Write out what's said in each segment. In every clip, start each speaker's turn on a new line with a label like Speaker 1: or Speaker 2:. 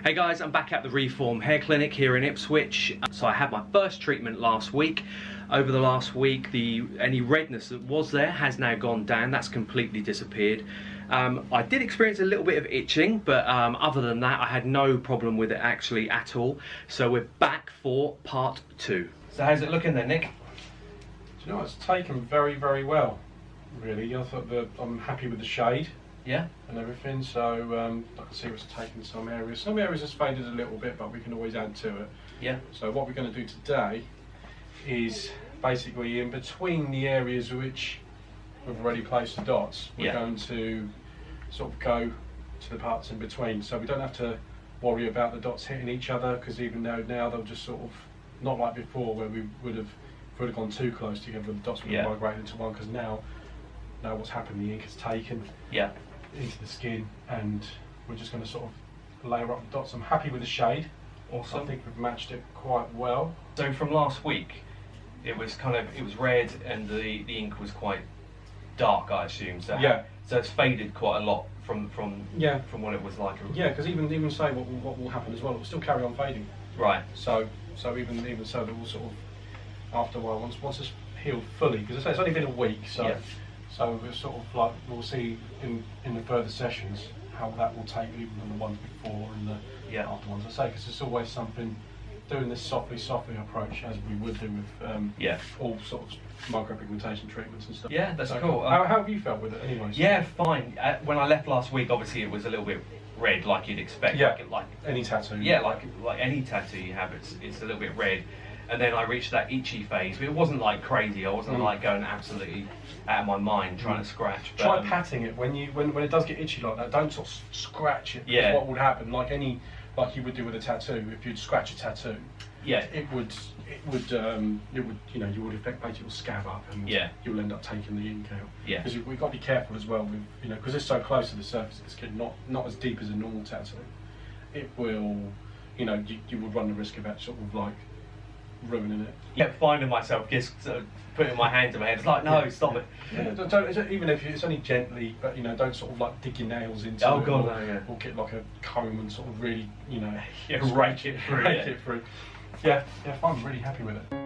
Speaker 1: Hey guys, I'm back at the Reform Hair Clinic here in Ipswich. So I had my first treatment last week. Over the last week, any redness that was there has now gone down. That's completely disappeared. I did experience a little bit of itching, but other than that, I had no problem with it actually at all. So we're back for part 2. So how's it looking then, Nick?
Speaker 2: Do you know what? It's taken very, very well, really. I thought that I'm happy with the shade.
Speaker 1: Yeah.
Speaker 2: And everything, so I can see it's taken some areas. Some areas has faded a little bit, but we can always add to it.
Speaker 1: Yeah.
Speaker 2: So what we're going to do today is basically in between the areas which we've already placed the dots, we're going to sort of go to the parts in between. So we don't have to worry about the dots hitting each other, because even though now they'll just sort of, not like before where we would have, if we would have gone too close together, the dots would have migrated into one, because now what's happened, the ink has taken into the skin, and we're just going to sort of layer up the dots. I'm happy with the shade.
Speaker 1: Awesome.
Speaker 2: I think we've matched it quite well.
Speaker 1: So from last week, it was red and the ink was quite dark, I assume. So so it's faded quite a lot from what it was like.
Speaker 2: Yeah, because even say what will happen as well, it will still carry on fading.
Speaker 1: Right.
Speaker 2: So even so, that will sort of, after a while, once it's healed fully, because it's only been a week, so. So we're sort of like, we'll see in the further sessions how that will take, even from the ones before and the after ones. I say, because it's always something, doing this softly approach, as we would do with all sorts of micropigmentation treatments and stuff. Yeah,
Speaker 1: that's cool.
Speaker 2: How have you felt with it anyways?
Speaker 1: Yeah, fine. When I left last week, obviously it was a little bit red, like you'd expect.
Speaker 2: Yeah,
Speaker 1: like
Speaker 2: any tattoo.
Speaker 1: Yeah, like any tattoo you have, it's a little bit red. And then I reached that itchy phase, but it wasn't like crazy. I wasn't like going absolutely out of my mind trying to scratch. But,
Speaker 2: try patting it when it does get itchy like that. Don't sort of scratch it.
Speaker 1: Yeah.
Speaker 2: What would happen, like you would do with a tattoo, if you'd scratch a tattoo, it would affect, basically, it'll scab up, and you'll end up taking the ink out. Yeah. Because we've got to be careful as well with, because it's so close to the surface of the skin, not as deep as a normal tattoo. It will, you would run the risk of sort of like ruining it.
Speaker 1: Yeah, finding myself just putting my hand to my head. It's like, no, stop it.
Speaker 2: Yeah, don't, even if it's only gently, but don't sort of like dig your nails into it.
Speaker 1: God,
Speaker 2: or get like a comb and sort of really,
Speaker 1: rake it through.
Speaker 2: Yeah, fine. I'm really happy with it.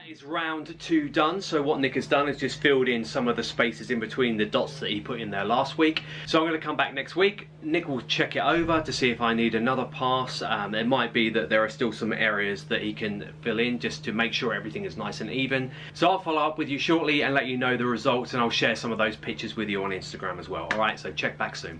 Speaker 1: Is round 2 done. So what Nick has done is just filled in some of the spaces in between the dots that he put in there last week. So I'm going to come back next week. Nick will check it over to see if I need another pass. It might be that there are still some areas that he can fill in just to make sure everything is nice and even. So I'll follow up with you shortly and let you know the results, and I'll share some of those pictures with you on Instagram as well. Alright, so check back soon.